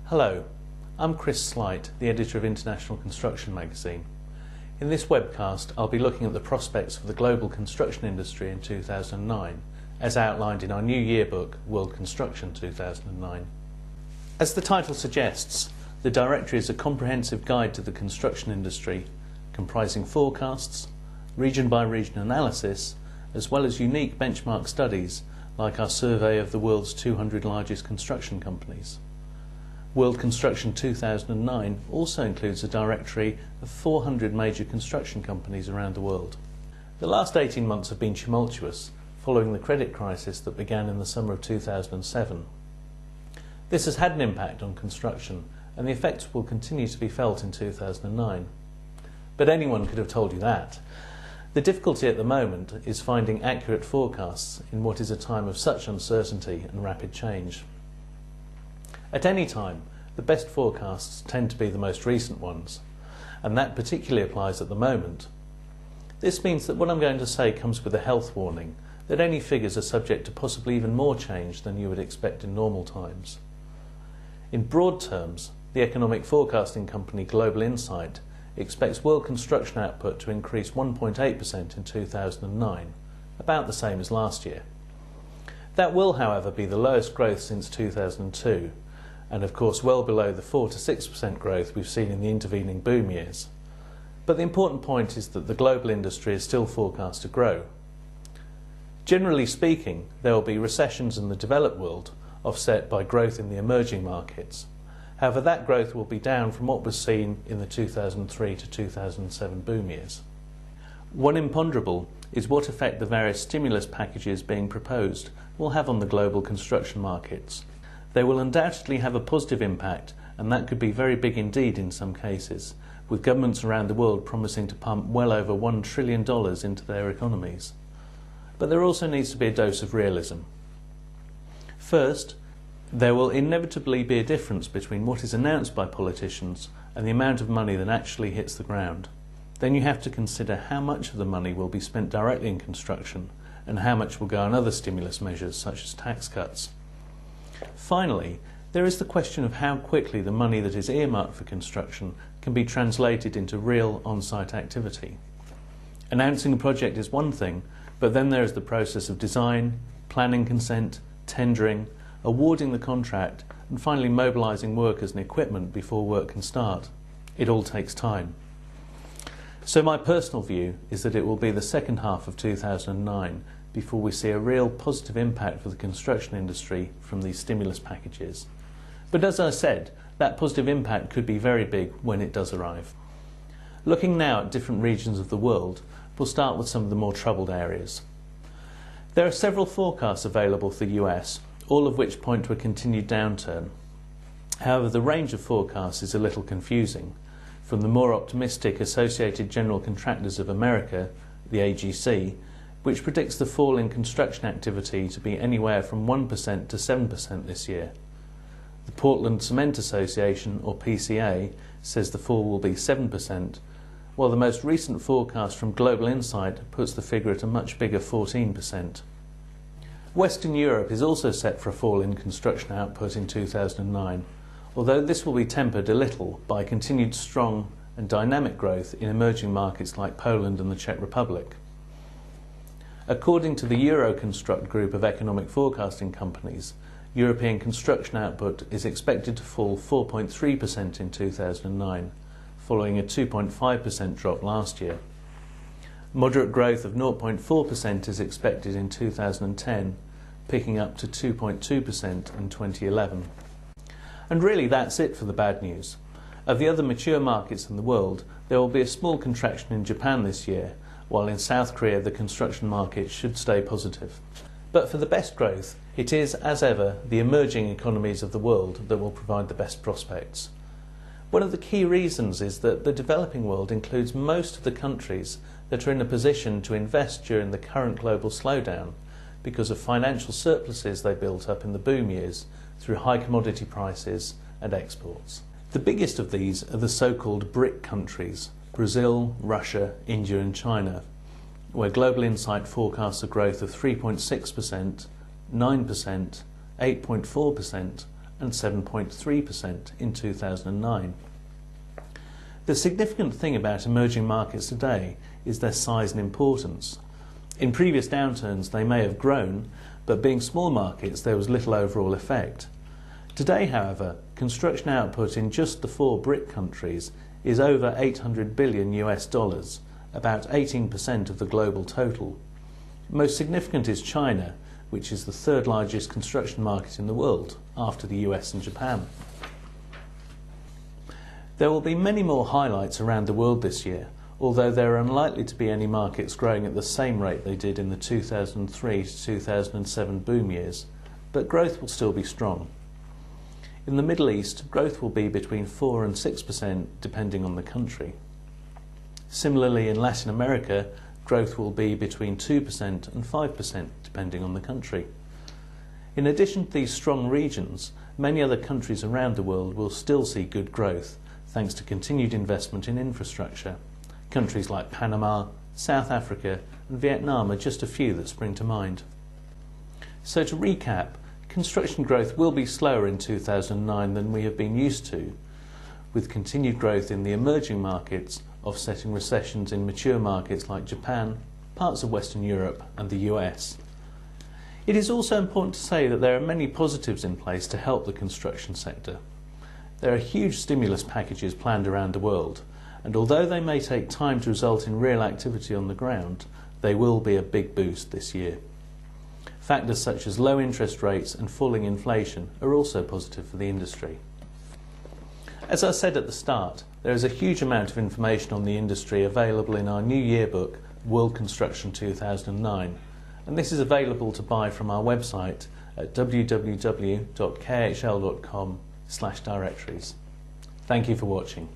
Hello, I'm Chris Slight, the editor of International Construction magazine. In this webcast, I'll be looking at the prospects for the global construction industry in 2009, as outlined in our new yearbook, World Construction 2009. As the title suggests, the directory is a comprehensive guide to the construction industry, comprising forecasts, region-by-region analysis, as well as unique benchmark studies, like our survey of the world's 200 largest construction companies. World Construction 2009 also includes a directory of 400 major construction companies around the world. The last 18 months have been tumultuous, following the credit crisis that began in the summer of 2007. This has had an impact on construction, and the effects will continue to be felt in 2009. But anyone could have told you that. The difficulty at the moment is finding accurate forecasts in what is a time of such uncertainty and rapid change. At any time, the best forecasts tend to be the most recent ones, and that particularly applies at the moment. This means that what I'm going to say comes with a health warning, that any figures are subject to possibly even more change than you would expect in normal times. In broad terms, the economic forecasting company Global Insight expects world construction output to increase 1.8% in 2009, about the same as last year. That will, however, be the lowest growth since 2002, and of course well below the 4 to 6% growth we've seen in the intervening boom years. But the important point is that the global industry is still forecast to grow. Generally speaking, there will be recessions in the developed world, offset by growth in the emerging markets. However, that growth will be down from what was seen in the 2003 to 2007 boom years. One imponderable is what effect the various stimulus packages being proposed will have on the global construction markets. They will undoubtedly have a positive impact, and that could be very big indeed in some cases, with governments around the world promising to pump well over $1 trillion into their economies. But there also needs to be a dose of realism. First, there will inevitably be a difference between what is announced by politicians and the amount of money that actually hits the ground. Then you have to consider how much of the money will be spent directly in construction and how much will go on other stimulus measures such as tax cuts. Finally, there is the question of how quickly the money that is earmarked for construction can be translated into real on-site activity. Announcing a project is one thing, but then there is the process of design, planning consent, tendering, awarding the contract, and finally mobilising workers and equipment before work can start. It all takes time. So my personal view is that it will be the second half of 2009 before we see a real positive impact for the construction industry from these stimulus packages. But as I said, that positive impact could be very big when it does arrive. Looking now at different regions of the world, we'll start with some of the more troubled areas. There are several forecasts available for the US, all of which point to a continued downturn. However, the range of forecasts is a little confusing. From the more optimistic Associated General Contractors of America, the AGC, which predicts the fall in construction activity to be anywhere from 1% to 7% this year. The Portland Cement Association, or PCA, says the fall will be 7%, while the most recent forecast from Global Insight puts the figure at a much bigger 14%. Western Europe is also set for a fall in construction output in 2009, although this will be tempered a little by continued strong and dynamic growth in emerging markets like Poland and the Czech Republic. According to the Euroconstruct group of economic forecasting companies, European construction output is expected to fall 4.3% in 2009, following a 2.5% drop last year. Moderate growth of 0.4% is expected in 2010, picking up to 2.2% in 2011. And really that's it for the bad news. Of the other mature markets in the world, there will be a small contraction in Japan this year, while in South Korea the construction market should stay positive. But for the best growth, it is, as ever, the emerging economies of the world that will provide the best prospects. One of the key reasons is that the developing world includes most of the countries that are in a position to invest during the current global slowdown because of financial surpluses they built up in the boom years through high commodity prices and exports. The biggest of these are the so-called BRIC countries: Brazil, Russia, India and China, where Global Insight forecasts a growth of 3.6%, 9%, 8.4% and 7.3% in 2009. The significant thing about emerging markets today is their size and importance. In previous downturns they may have grown, but being small markets there was little overall effect. Today, however, construction output in just the 4 BRIC countries is over $800 billion US, about 18% of the global total. Most significant is China, which is the 3rd largest construction market in the world, after the US and Japan. There will be many more highlights around the world this year, although there are unlikely to be any markets growing at the same rate they did in the 2003 to 2007 boom years, but growth will still be strong. In the Middle East, growth will be between 4 and 6% depending on the country. Similarly, in Latin America, growth will be between 2% and 5% depending on the country. In addition to these strong regions, many other countries around the world will still see good growth thanks to continued investment in infrastructure. Countries like Panama, South Africa and Vietnam are just a few that spring to mind. So to recap, construction growth will be slower in 2009 than we have been used to, with continued growth in the emerging markets offsetting recessions in mature markets like Japan, parts of Western Europe and the US. It is also important to say that there are many positives in place to help the construction sector. There are huge stimulus packages planned around the world, and although they may take time to result in real activity on the ground, they will be a big boost this year. Factors such as low interest rates and falling inflation are also positive for the industry. As I said at the start, there is a huge amount of information on the industry available in our new yearbook, World Construction 2009, and this is available to buy from our website at www.khl.com/directories. Thank you for watching.